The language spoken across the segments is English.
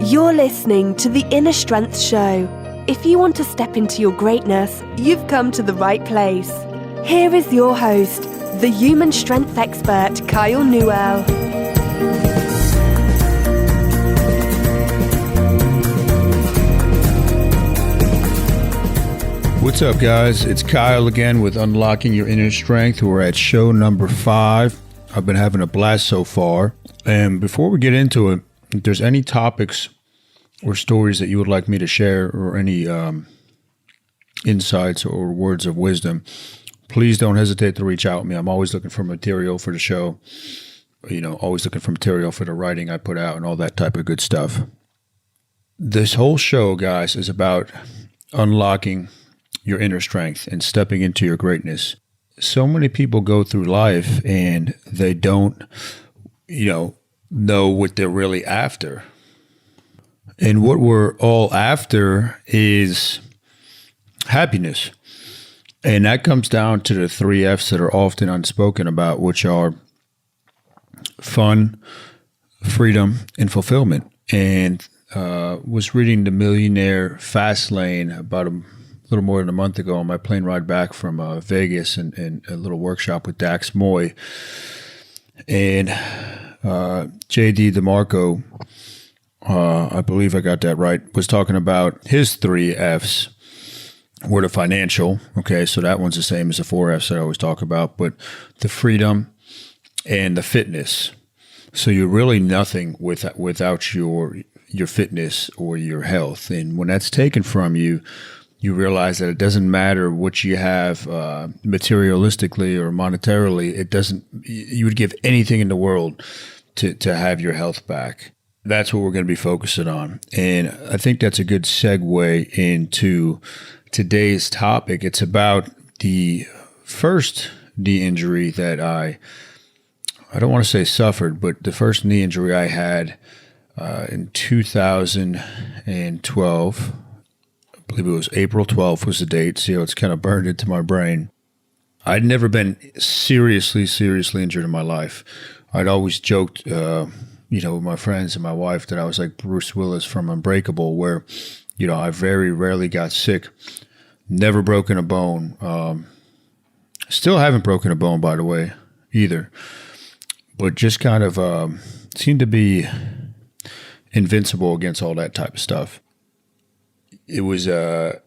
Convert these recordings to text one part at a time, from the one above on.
You're listening to the Inner Strength Show. If you want to step into your greatness, you've come to the right place. Here is your host, the human strength expert, Kyle Newell. What's up, guys? It's Kyle again with Unlocking Your Inner Strength. We're at show number 5. I've been having a blast so far. And before we get into it, if there's any topics or stories that you would like me to share or any insights or words of wisdom, please don't hesitate to reach out to me. I'm always looking for material for the show, always looking for material for the writing I put out and all that type of good stuff. This whole show, guys, is about unlocking your inner strength and stepping into your greatness. So many people go through life and they don't, know what they're really after. And what we're all after is happiness. And that comes down to the 3 F's that are often unspoken about, which are fun, freedom, and fulfillment. And was reading The Millionaire Fast Lane about a little more than a month ago on my plane ride back from Vegas and a little workshop with Dax Moy. And J.D. DeMarco, I believe I got that right, was talking about his 3 F's were the financial. Okay, so that one's the same as the 4 F's that I always talk about, but the freedom and the fitness. So you're really nothing without your fitness or your health. And when that's taken from you, you realize that it doesn't matter what you have materialistically or monetarily. It doesn't. You would give anything in the world to have your health back. That's what we're going to be focusing on. And I think that's a good segue into today's topic. It's about the first knee injury that I don't want to say suffered, but the first knee injury I had in 2012. I believe it was April 12th was the date. So it's kind of burned into my brain. I'd never been seriously injured in my life. I'd always joked, with my friends and my wife that I was like Bruce Willis from Unbreakable, where, I very rarely got sick, never broken a bone. Still haven't broken a bone, by the way, either. But just kind of seemed to be invincible against all that type of stuff. It was a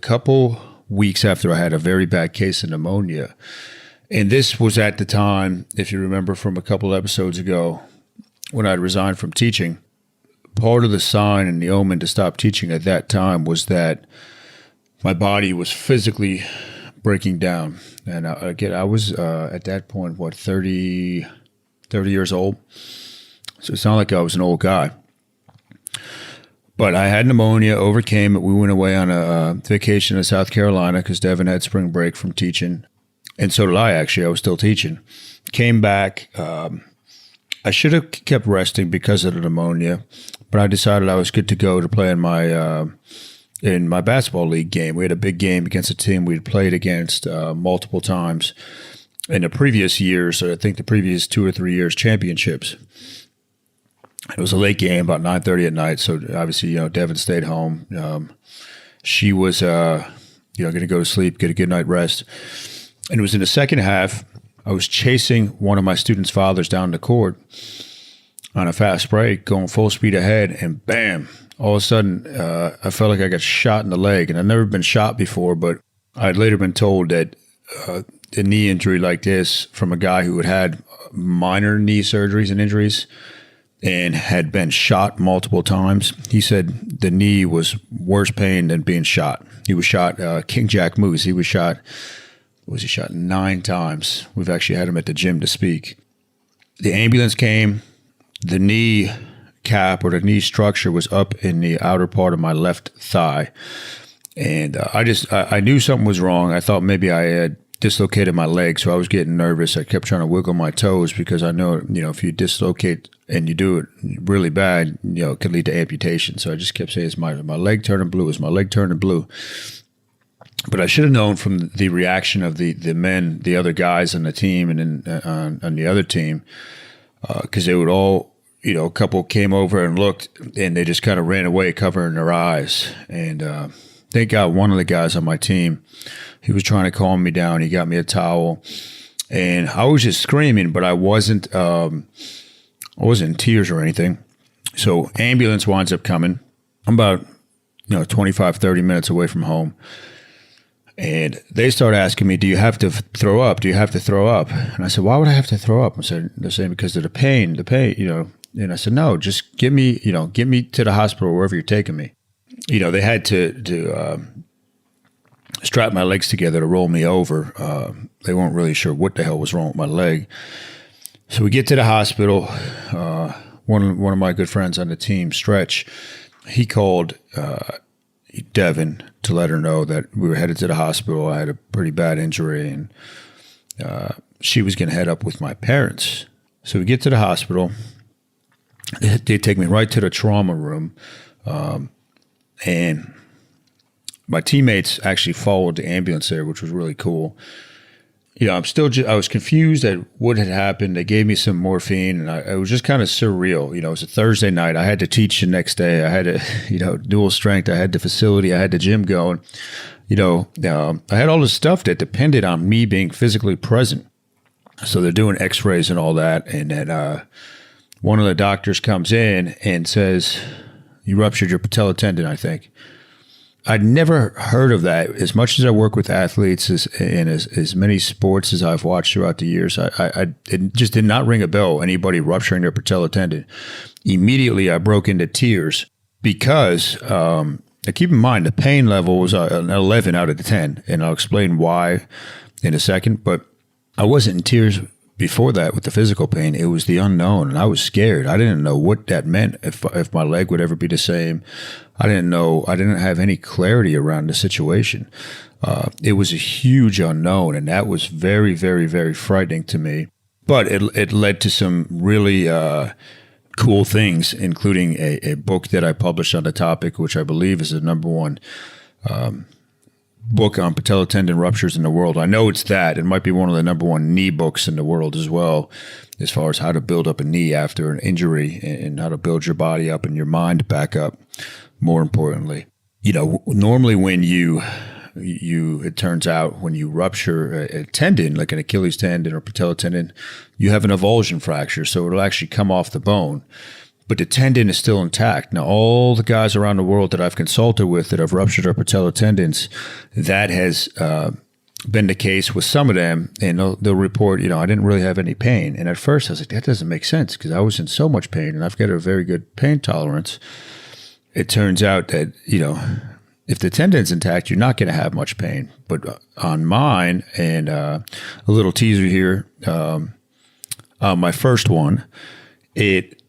couple weeks after I had a very bad case of pneumonia. And this was at the time, if you remember from a couple episodes ago, when I'd resigned from teaching. Part of the sign and the omen to stop teaching at that time was that my body was physically breaking down. And again, I was at that point, 30 years old. So it's not like I was an old guy. But I had pneumonia, overcame it. We went away on a vacation to South Carolina because Devin had spring break from teaching. And so did I, actually. I was still teaching. Came back. I should have kept resting because of the pneumonia, but I decided I was good to go to play in my basketball league game. We had a big game against a team we'd played against multiple times in the previous years. So I think the previous 2 or 3 years championships. It was a late game, about 9:30 at night. So obviously, Devin stayed home. She was, going to go to sleep, get a good night rest. And it was in the second half. I was chasing one of my students' fathers down the court on a fast break, going full speed ahead, and bam! All of a sudden, I felt like I got shot in the leg. And I'd never been shot before, but I'd later been told that a knee injury like this from a guy who had minor knee surgeries and injuries and had been shot multiple times. He said the knee was worse pain than being shot. He was shot, King Jack Moose. He was shot 9 times. We've actually had him at the gym to speak. The ambulance came. The knee cap or the knee structure was up in the outer part of my left thigh. And I knew something was wrong. I thought maybe I had dislocated my leg, so I was getting nervous. I kept trying to wiggle my toes because I know, if you dislocate and you do it really bad, it could lead to amputation. So I just kept saying, is my leg turning blue? Is my leg turning blue? But I should have known from the reaction of the men, the other guys on the team and on the other team, because they would all a couple came over and looked, and they just kind of ran away covering their eyes. And thank God one of the guys on my team, he was trying to calm me down. He got me a towel, and I was just screaming, but I wasn't in tears or anything. So ambulance winds up coming. I'm about 25, 30 minutes away from home. And they start asking me, do you have to throw up? Do you have to throw up? And I said, why would I have to throw up? They're saying because of the pain, And I said, no, just get me to the hospital, wherever you're taking me. They had to strap my legs together to roll me over. They weren't really sure what the hell was wrong with my leg. So we get to the hospital. One of my good friends on the team, Stretch, he called Devin to let her know that we were headed to the hospital. I had a pretty bad injury, and she was going to head up with my parents. So we get to the hospital. They take me right to the trauma room, and my teammates actually followed the ambulance there, which was really cool. I was confused at what had happened. They gave me some morphine, and it was just kind of surreal. It was a Thursday night. I had to teach the next day. I had to, dual strength. I had the facility. I had the gym going. I had all this stuff that depended on me being physically present. So they're doing x-rays and all that. And then one of the doctors comes in and says, you ruptured your patella tendon, I think. I'd never heard of that. As much as I work with athletes and as many sports as I've watched throughout the years, it just did not ring a bell, anybody rupturing their patella tendon. Immediately, I broke into tears because, keep in mind, the pain level was an 11 out of 10, and I'll explain why in a second, but I wasn't in tears before that with the physical pain. It was the unknown, and I was scared. I didn't know what that meant, if my leg would ever be the same. I didn't know. I didn't have any clarity around the situation. It was a huge unknown, and that was very, very, very frightening to me. But it led to some really cool things, including a book that I published on the topic, which I believe is the number one book on patella tendon ruptures in the world. I know it's that. It might be one of the number one knee books in the world as well, as far as how to build up a knee after an injury and how to build your body up and your mind back up. More importantly, normally when it turns out when you rupture a tendon, like an Achilles tendon or patella tendon, you have an avulsion fracture. So it'll actually come off the bone, but the tendon is still intact. Now, all the guys around the world that I've consulted with that have ruptured their patella tendons, that has been the case with some of them, and they'll report, I didn't really have any pain. And at first I was like, that doesn't make sense because I was in so much pain and I've got a very good pain tolerance. It turns out that, if the tendon's intact, you're not going to have much pain. But on mine, and a little teaser here, my first one, it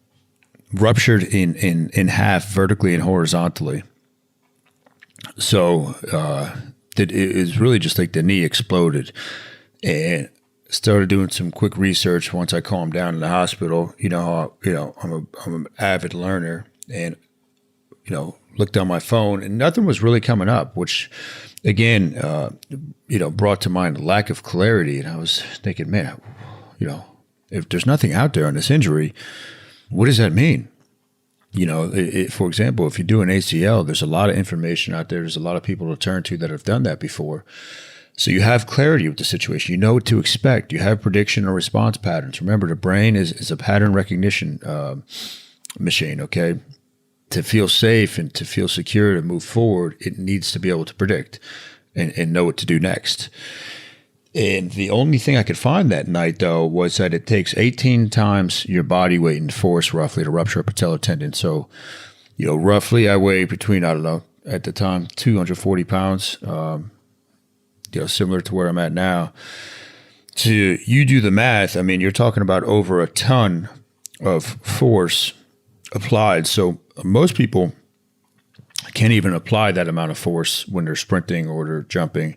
ruptured in half vertically and horizontally. So it is really just like the knee exploded. And started doing some quick research once I calmed down in the hospital. I'm an avid learner, and looked on my phone and nothing was really coming up, which again, brought to mind a lack of clarity. And I was thinking, man, if there's nothing out there on this injury, what does that mean? For example, if you do an ACL, there's a lot of information out there. There's a lot of people to turn to that have done that before. So you have clarity with the situation. You know what to expect. You have prediction or response patterns. Remember, the brain is a pattern recognition machine, okay? To feel safe and to feel secure to move forward, it needs to be able to predict and know what to do next. And the only thing I could find that night, though, was that it takes 18 times your body weight and force roughly to rupture a patella tendon. So, roughly I weigh between, I don't know, at the time, 240 pounds, similar to where I'm at now. You do the math, I mean, you're talking about over a ton of force applied. So most people can't even apply that amount of force when they're sprinting or they're jumping,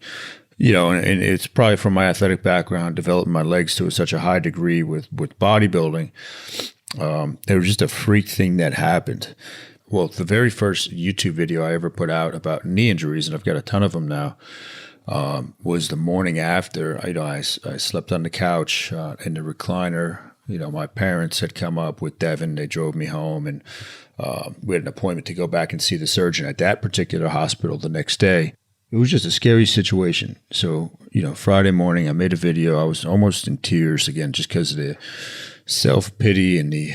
and it's probably from my athletic background, developing my legs to such a high degree with bodybuilding. There was just a freak thing that happened. Well, the very first YouTube video I ever put out about knee injuries, and I've got a ton of them now, was the morning after. I slept on the couch in the recliner My parents had come up with Devin. They drove me home, and we had an appointment to go back and see the surgeon at that particular hospital the next day. It was just a scary situation. So, Friday morning, I made a video. I was almost in tears again, just because of the self-pity and the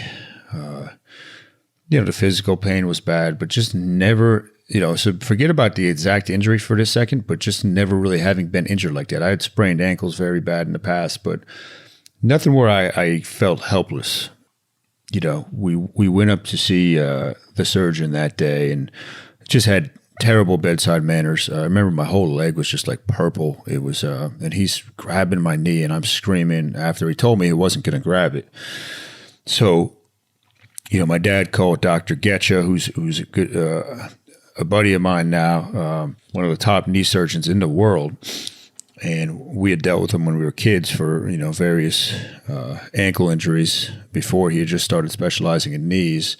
physical pain was bad, but just never, so forget about the exact injury for this second, but just never really having been injured like that. I had sprained ankles very bad in the past, but nothing where I felt helpless. We went up to see the surgeon that day and just had terrible bedside manners. I remember my whole leg was just like purple. It was, and he's grabbing my knee and I'm screaming after he told me he wasn't going to grab it. So, my dad called Dr. Getcha, who's a good, a buddy of mine now, one of the top knee surgeons in the world. And we had dealt with him when we were kids for, various ankle injuries before he had just started specializing in knees.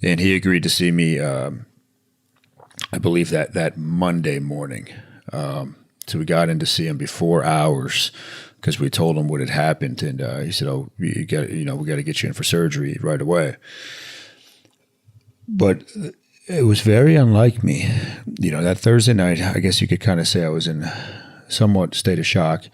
And he agreed to see me, I believe that Monday morning. So we got in to see him before hours because we told him what had happened. And he said, "Oh, we got to get you in for surgery right away." But it was very unlike me. That Thursday night, I guess you could kind of say I was in somewhat state of shock.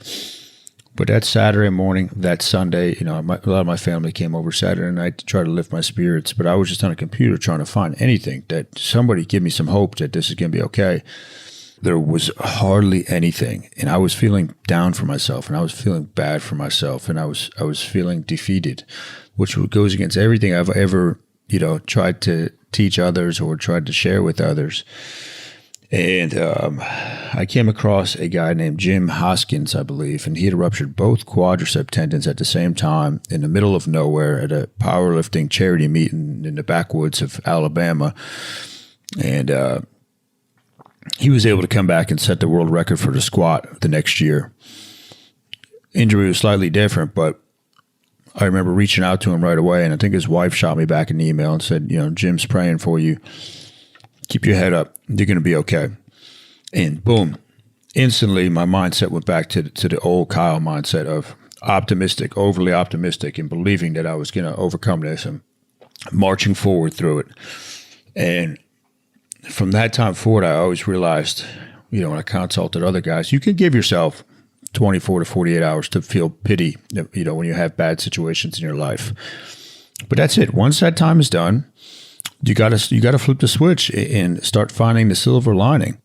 But that Saturday morning, that Sunday, a lot of my family came over Saturday night to try to lift my spirits. But I was just on a computer trying to find anything that somebody give me some hope that this is going to be okay. There was hardly anything, and I was feeling down for myself, and I was feeling bad for myself, and I was feeling defeated, which goes against everything I've ever tried to teach others or tried to share with others. And I came across a guy named Jim Hoskins, I believe, and he had ruptured both quadricep tendons at the same time in the middle of nowhere at a powerlifting charity meeting in the backwoods of Alabama. And he was able to come back and set the world record for the squat the next year. Injury was slightly different, but I remember reaching out to him right away, and I think his wife shot me back an email and said, "Jim's praying for you. Keep your head up. You're going to be okay." And boom, instantly my mindset went back to the old Kyle mindset of optimistic, overly optimistic, and believing that I was going to overcome this and marching forward through it. And from that time forward, I always realized, when I consulted other guys, you can give yourself 24 to 48 hours to feel pity, when you have bad situations in your life. But that's it. Once that time is done, you gotta flip the switch and start finding the silver lining.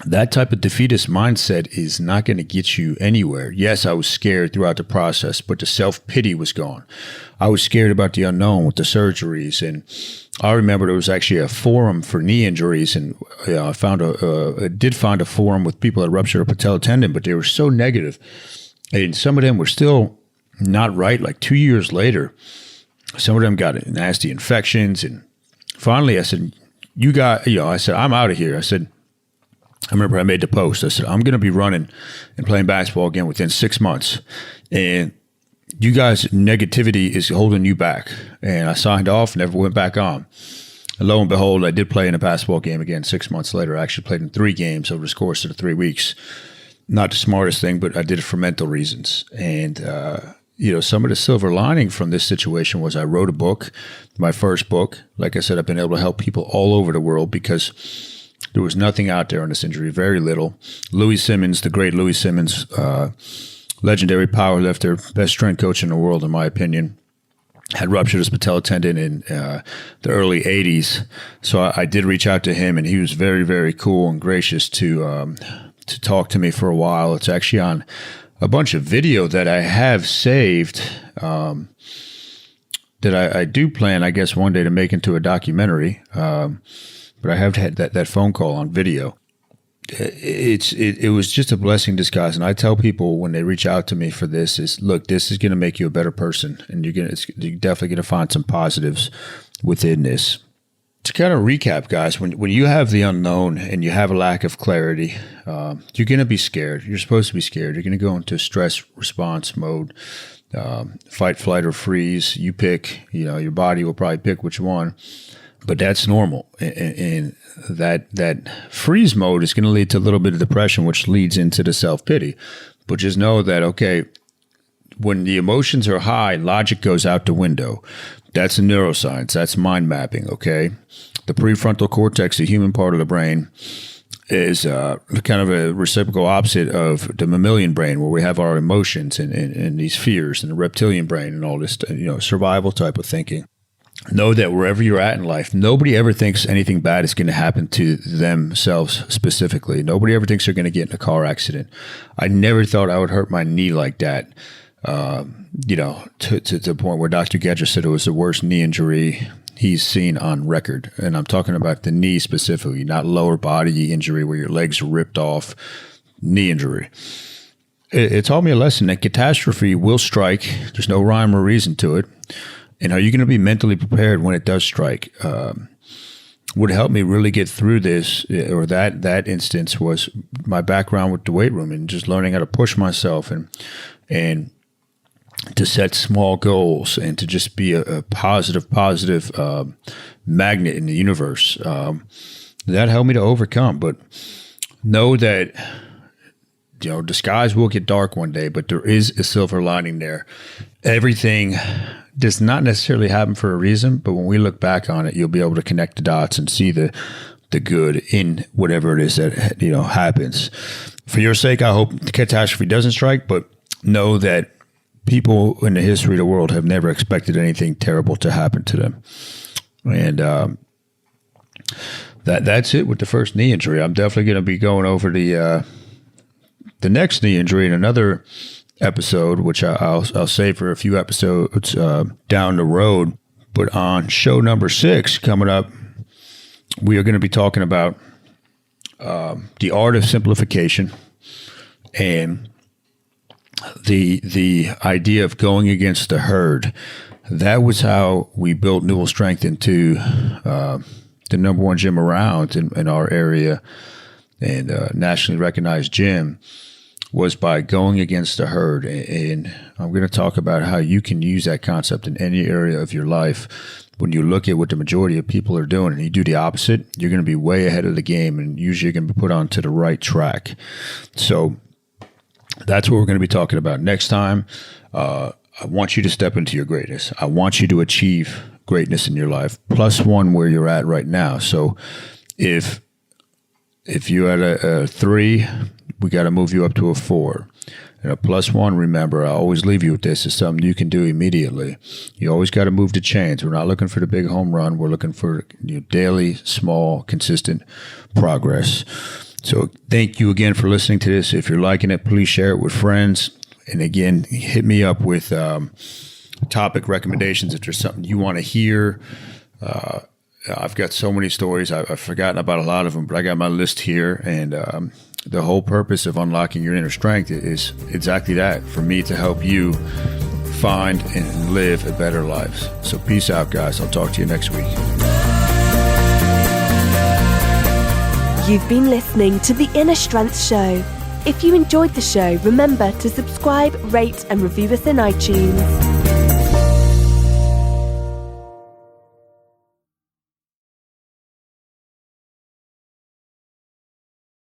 That type of defeatist mindset is not going to get you anywhere. Yes, I was scared throughout the process, but the self-pity was gone. I was scared about the unknown with the surgeries. And I remember there was actually a forum for knee injuries. And I did find a forum with people that ruptured a patella tendon, but they were so negative. And some of them were still not right. Like 2 years later, some of them got nasty infections. And finally I said, I said, "I'm out of here." I remember I made the post. I said, "I'm going to be running and playing basketball again within 6 months. And you guys' negativity is holding you back." And I signed off, never went back on. And lo and behold, I did play in a basketball game again 6 months later. I actually played in 3 games over the course of the 3 weeks. Not the smartest thing, but I did it for mental reasons. And, some of the silver lining from this situation was I wrote a book, my first book. Like I said, I've been able to help people all over the world because there was nothing out there on this injury, very little. Louis Simmons, the great Louis Simmons, legendary powerlifter, best strength coach in the world, in my opinion, had ruptured his patella tendon in the early 80s. So I did reach out to him, and he was very, very cool and gracious to talk to me for a while. It's actually on a bunch of video that I have saved that I do plan, I guess, one day to make into a documentary. But I have had that phone call on video. It was just a blessing in disguise. And I tell people when they reach out to me for this is, look, this is going to make you a better person. And you're definitely going to find some positives within this. To kind of recap, guys, when you have the unknown and you have a lack of clarity, you're going to be scared. You're supposed to be scared. You're going to go into stress response mode, fight, flight, or freeze. You pick, your body will probably pick which one. But that's normal, and that freeze mode is going to lead to a little bit of depression, which leads into the self-pity. But just know that, okay, when the emotions are high, logic goes out the window. That's a neuroscience. That's mind mapping, okay? The prefrontal cortex, the human part of the brain, is kind of a reciprocal opposite of the mammalian brain, where we have our emotions and these fears, and the reptilian brain and all this, survival type of thinking. Know that wherever you're at in life, nobody ever thinks anything bad is going to happen to themselves specifically. Nobody ever thinks they're going to get in a car accident. I never thought I would hurt my knee like that, to the point where Dr. Gedger said it was the worst knee injury he's seen on record. And I'm talking about the knee specifically, not lower body injury where your legs are ripped off, knee injury. It taught me a lesson that catastrophe will strike. There's no rhyme or reason to it. And are you going to be mentally prepared when it does strike? What helped me really get through this, or that instance, was my background with the weight room and just learning how to push myself and to set small goals and to just be a positive magnet in the universe. That helped me to overcome. But know that the skies will get dark one day, but there is a silver lining there. Everything does not necessarily happen for a reason, but when we look back on it, you'll be able to connect the dots and see the good in whatever it is that happens. For your sake, I hope the catastrophe doesn't strike, but know that people in the history of the world have never expected anything terrible to happen to them. And that's it with the first knee injury. I'm definitely going to be going over the next knee injury in another episode, which I'll save for a few episodes down the road. But on show number 6 coming up, we are going to be talking about the art of simplification and the idea of going against the herd. That was how we built Newell Strength into the number one gym around in our area, and nationally recognized gym, was by going against the herd. And I'm going to talk about how you can use that concept in any area of your life. When you look at what the majority of people are doing and you do the opposite, you're going to be way ahead of the game, and usually you're going to be put onto the right track. So that's what we're going to be talking about next time. I want you to step into your greatness. I want you to achieve greatness in your life, +1 where you're at right now. So if you're at a 3, we got to move you up to a 4. And a +1, remember, I always leave you with this, is something you can do immediately. You always got to move the chains. We're not looking for the big home run. We're looking for daily, small, consistent progress. So thank you again for listening to this. If you're liking it, please share it with friends. And again, hit me up with topic recommendations if there's something you want to hear. I've got so many stories. I've forgotten about a lot of them, but I got my list here. And the whole purpose of unlocking your inner strength is exactly that, for me to help you find and live a better life. So peace out, guys. I'll talk to you next week. You've been listening to The Inner Strength Show. If you enjoyed the show, remember to subscribe, rate, and review us in iTunes.